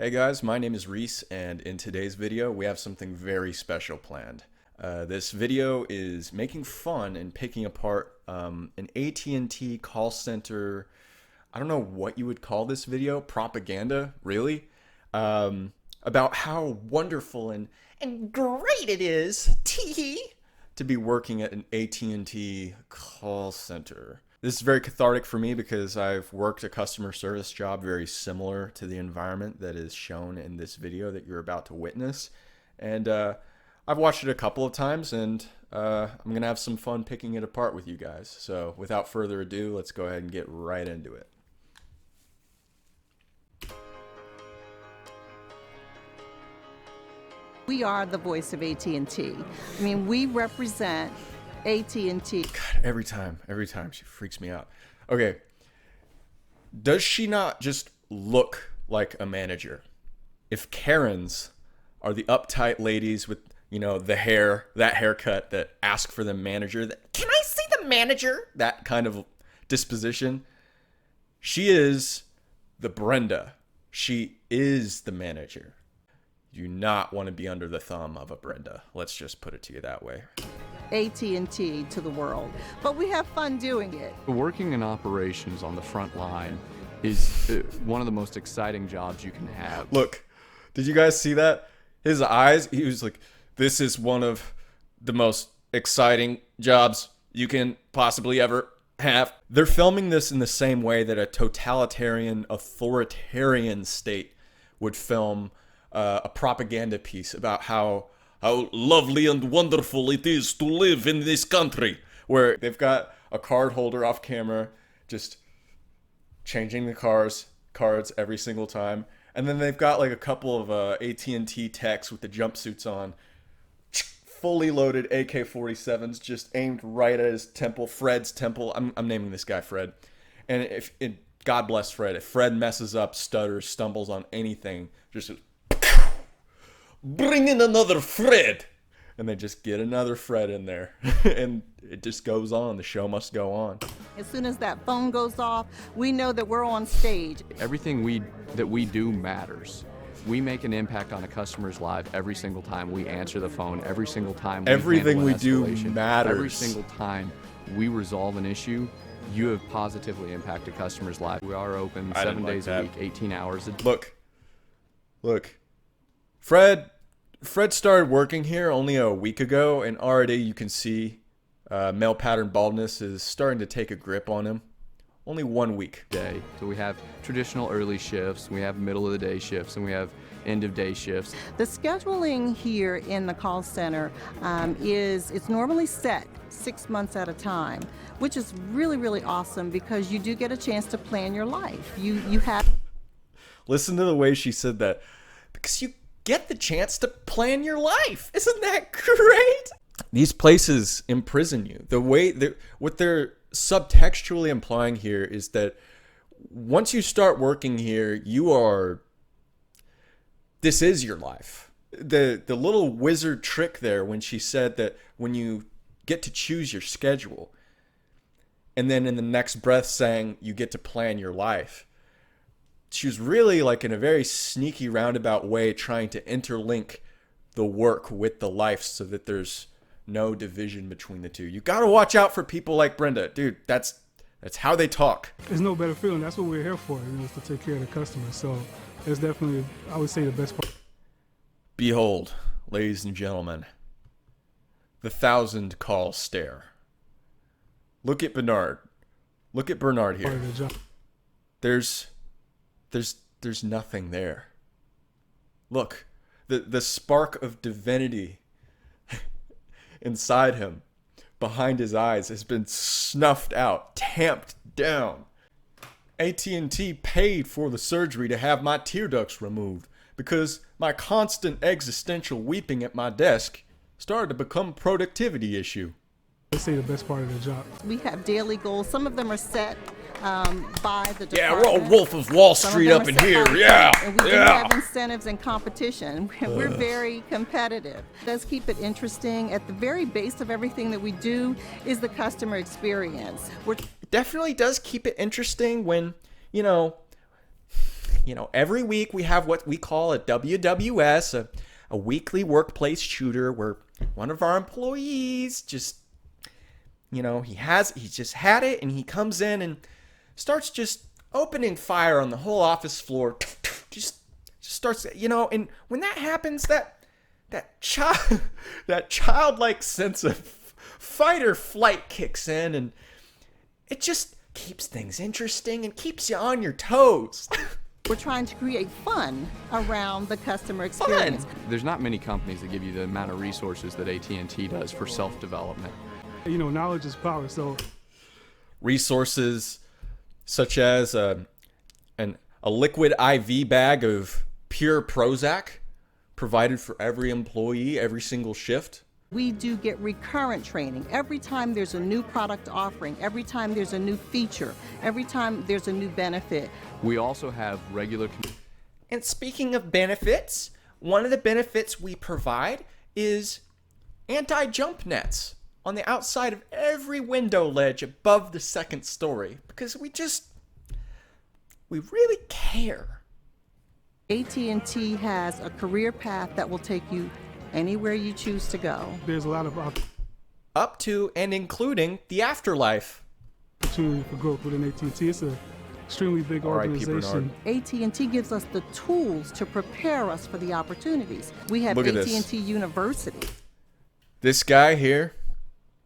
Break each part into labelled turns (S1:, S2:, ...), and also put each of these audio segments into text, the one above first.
S1: Hey guys, my name is Reese, and in today's video we have something very special planned. This video is making fun and picking apart an AT&T call center. I don't know what you would call this video, propaganda, really, about how wonderful and great it is to be working at an AT&T call center. This is very cathartic for me because I've worked a customer service job very similar to the environment that is shown in this video that you're about to witness. And I've watched it a couple of times, and I'm going to have some fun picking it apart with you guys. So without further ado, let's go ahead and get right into it.
S2: We are the voice of AT&T. I mean, we represent AT&T.
S1: God, every time she freaks me out. Okay, does she not just look like a manager? If Karens are the uptight ladies with, you know, the hair, that haircut that ask for the manager, that, can I see the manager? That kind of disposition. She is the Brenda. She is the manager. You do not want to be under the thumb of a Brenda. Let's just put it to you that way.
S2: AT&T to the world, but we have fun doing it.
S3: Working in operations on the front line is one of the most exciting jobs you can have.
S1: Look, did you guys see that? His eyes, he was like, this is one of the most exciting jobs you can possibly ever have. They're filming this in the same way that a totalitarian, authoritarian state would film a propaganda piece about how lovely and wonderful it is to live in this country, where they've got a card holder off camera just changing the cards every single time, and then they've got like a couple of AT&T techs with the jumpsuits on, fully loaded AK-47s just aimed right at his temple, Fred's temple. I'm naming this guy Fred, and God bless Fred, if Fred messes up, stutters, stumbles on anything, just bring in another Fred, and they just get another Fred in there, and it just goes on. The show must go on.
S2: As soon as that phone goes off, we know that we're on stage.
S3: Everything that we do matters. We make an impact on a customer's life every single time we answer the phone, every single time
S1: everything we do
S3: escalation,
S1: matters.
S3: Every single time we resolve an issue, you have positively impacted customers' life. We are open 7 days a week, 18 hours a day.
S1: Look. Fred started working here only a week ago, and already you can see male pattern baldness is starting to take a grip on him. Only 1 week.
S3: So we have traditional early shifts, we have middle of the day shifts, and we have end of day shifts.
S2: The scheduling here in the call center it's normally set 6 months at a time, which is really, really awesome because you do get a chance to plan your life. You have.
S1: Listen to the way she said that. Because you get the chance to plan your life. Isn't that great? These places imprison you. What they're subtextually implying here is that once you start working here, this is your life. The little wizard trick there when she said that when you get to choose your schedule, and then in the next breath saying you get to plan your life. She was really, like, in a very sneaky roundabout way trying to interlink the work with the life so that there's no division between the two. You gotta watch out for people like Brenda. Dude, that's how they talk.
S4: There's no better feeling. That's what we're here for, is to take care of the customer. So it's definitely, I would say, the best part.
S1: Behold, ladies and gentlemen, the 1,000 call stare. Look at Bernard. Look at Bernard here.
S4: Part of the job.
S1: There's nothing there. Look, the spark of divinity inside him, behind his eyes, has been snuffed out, tamped down. AT&T paid for the surgery to have my tear ducts removed because my constant existential weeping at my desk started to become a productivity issue.
S4: Let's say the best part of the job.
S2: We have daily goals. Some of them are set by the department.
S1: Yeah, we're all Wolf of Wall Street up in here. Yeah,
S2: and we do have incentives and competition. We're very competitive. It does keep it interesting. At the very base of everything that we do is the customer experience.
S1: It definitely does keep it interesting when, you know, every week we have what we call a WWS, a weekly workplace shooter, where one of our employees just, he just had it, and he comes in and starts just opening fire on the whole office floor. Just starts, and when that happens, that childlike sense of fight or flight kicks in, and it just keeps things interesting and keeps you on your toes.
S2: We're trying to create fun around the customer experience.
S3: There's not many companies that give you the amount of resources that AT&T does for self-development.
S4: Knowledge is power. So
S1: resources such as a liquid IV bag of pure Prozac provided for every employee every single shift.
S2: We do get recurrent training. Every time there's a new product offering, every time there's a new feature, every time there's a new benefit.
S3: We also have regular...
S1: And speaking of benefits, one of the benefits we provide is anti-jump nets on the outside of every window ledge above the second story, because we really care.
S2: AT&T has a career path that will take you anywhere you choose to go.
S4: There's a lot of
S1: up to and including the afterlife.
S4: Opportunity for growth within AT&T. It's an extremely big organization.
S2: AT&T gives us the tools to prepare us for the opportunities. We have AT&T University.
S1: This guy here,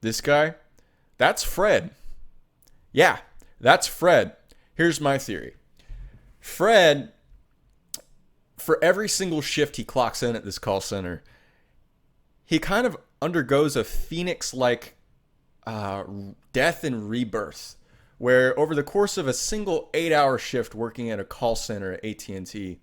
S1: that's Fred. Yeah, that's Fred. Here's my theory. Fred, for every single shift he clocks in at this call center, he kind of undergoes a phoenix-like death and rebirth, where over the course of a single 8-hour shift working at a call center at AT&T,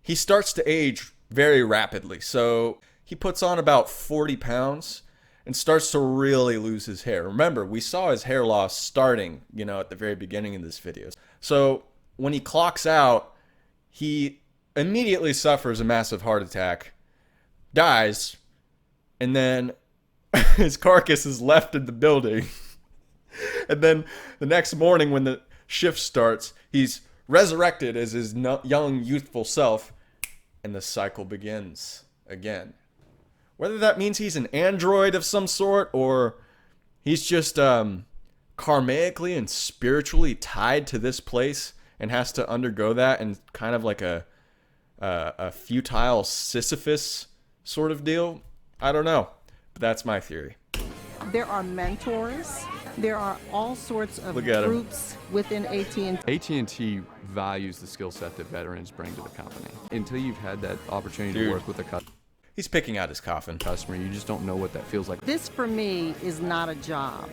S1: he starts to age very rapidly. So he puts on about 40 pounds and starts to really lose his hair. Remember, we saw his hair loss starting, at the very beginning of this video. So when he clocks out, he immediately suffers a massive heart attack, dies, and then his carcass is left in the building. And then the next morning when the shift starts, he's resurrected as his young, youthful self, and the cycle begins again. Whether that means he's an android of some sort, or he's just karmically and spiritually tied to this place and has to undergo that in kind of like a futile Sisyphus sort of deal, I don't know, but that's my theory.
S2: There are mentors. There are all sorts of groups within AT&T.
S3: AT&T values the skill set that veterans bring to the company. Until you've had that opportunity to work with a customer.
S1: He's picking out his coffin.
S3: You just don't know what that feels like.
S2: This for me is not a job.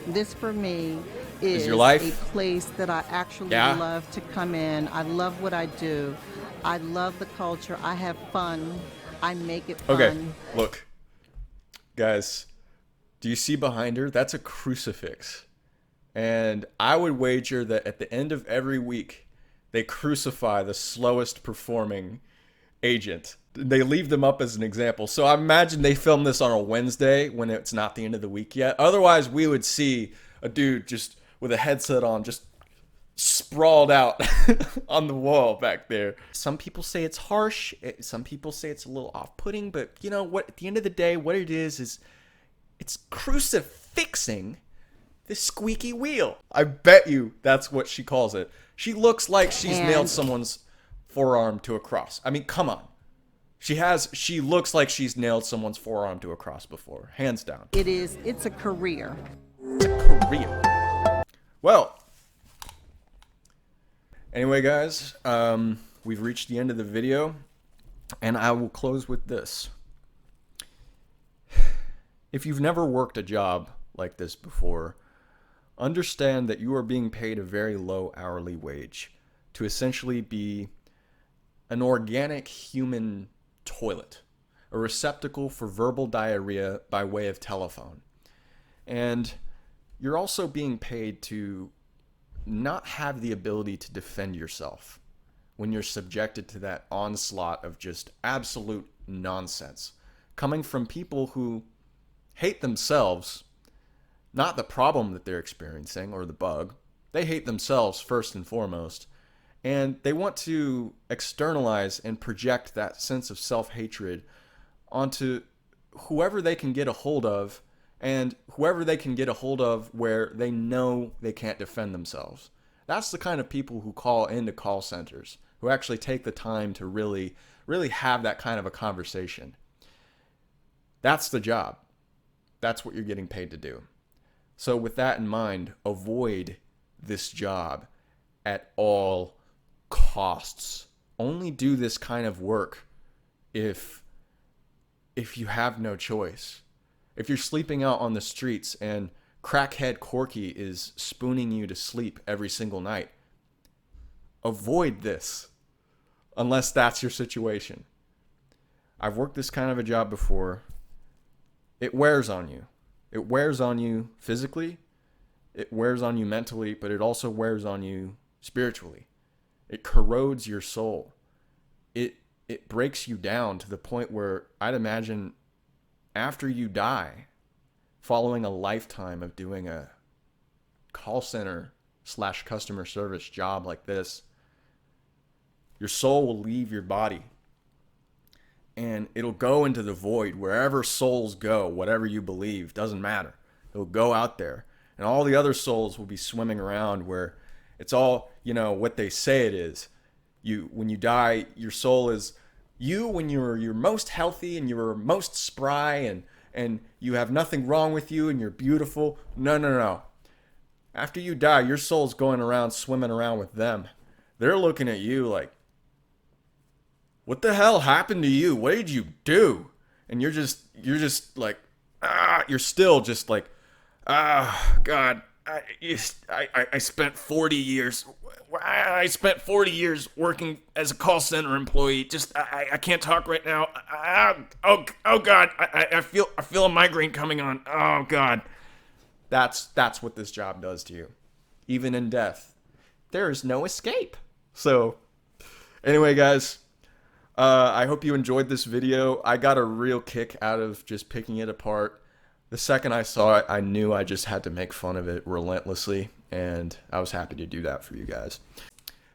S2: This for me is
S1: your life?
S2: a place that I actually love to come in. I love what I do. I love the culture. I have fun. I make it fun.
S1: Okay, look. Guys, do you see behind her? That's a crucifix. And I would wager that at the end of every week, they crucify the slowest performing agent. They leave them up as an example. So I imagine they film this on a Wednesday when it's not the end of the week yet. Otherwise, we would see a dude just with a headset on, just sprawled out on the wall back there. Some people say it's harsh. Some people say it's a little off-putting. But you know what? At the end of the day, what it is it's crucifixing the squeaky wheel. I bet you that's what she calls it. She looks like she's nailed someone's forearm to a cross. I mean, come on. She looks like she's nailed someone's forearm to a cross before, hands down.
S2: It's a career.
S1: Well, anyway, guys, we've reached the end of the video, and I will close with this. If you've never worked a job like this before, understand that you are being paid a very low hourly wage to essentially be an organic human toilet, a receptacle for verbal diarrhea by way of telephone. And you're also being paid to not have the ability to defend yourself when you're subjected to that onslaught of just absolute nonsense coming from people who hate themselves, not the problem that they're experiencing or the bug. They hate themselves first and foremost, And they want to externalize and project that sense of self-hatred onto whoever they can get a hold of, and whoever they can get a hold of where they know they can't defend themselves. That's the kind of people who call into call centers, who actually take the time to really have that kind of a conversation. That's the job. That's what you're getting paid to do. So with that in mind, avoid this job at all costs. Only do this kind of work if you have no choice. If you're sleeping out on the streets and crackhead Corky is spooning you to sleep every single night, avoid this unless that's your situation. I've worked this kind of a job before. It wears on you. It wears on you physically, it wears on you mentally, but it also wears on you spiritually. It corrodes your soul. It breaks you down to the point where I'd imagine after you die, following a lifetime of doing a call center / customer service job like this, your soul will leave your body and it'll go into the void. Wherever souls go, whatever you believe, doesn't matter. It'll go out there and all the other souls will be swimming around where it's all, what they say it is. When you die, your soul is you when you're most healthy and you're most spry and you have nothing wrong with you and you're beautiful. No. After you die, your soul's going around, swimming around with them. They're looking at you like, what the hell happened to you? What did you do? And you're just like, you're still just like, God, I spent 40 years. I spent 40 years working as a call center employee. I can't talk right now. Oh God, I feel a migraine coming on. Oh God. That's what this job does to you. Even in death, there is no escape. So anyway, guys, I hope you enjoyed this video. I got a real kick out of just picking it apart. The second I saw it, I knew I just had to make fun of it relentlessly, and I was happy to do that for you guys.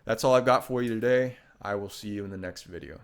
S1: That's all I've got for you today. I will see you in the next video.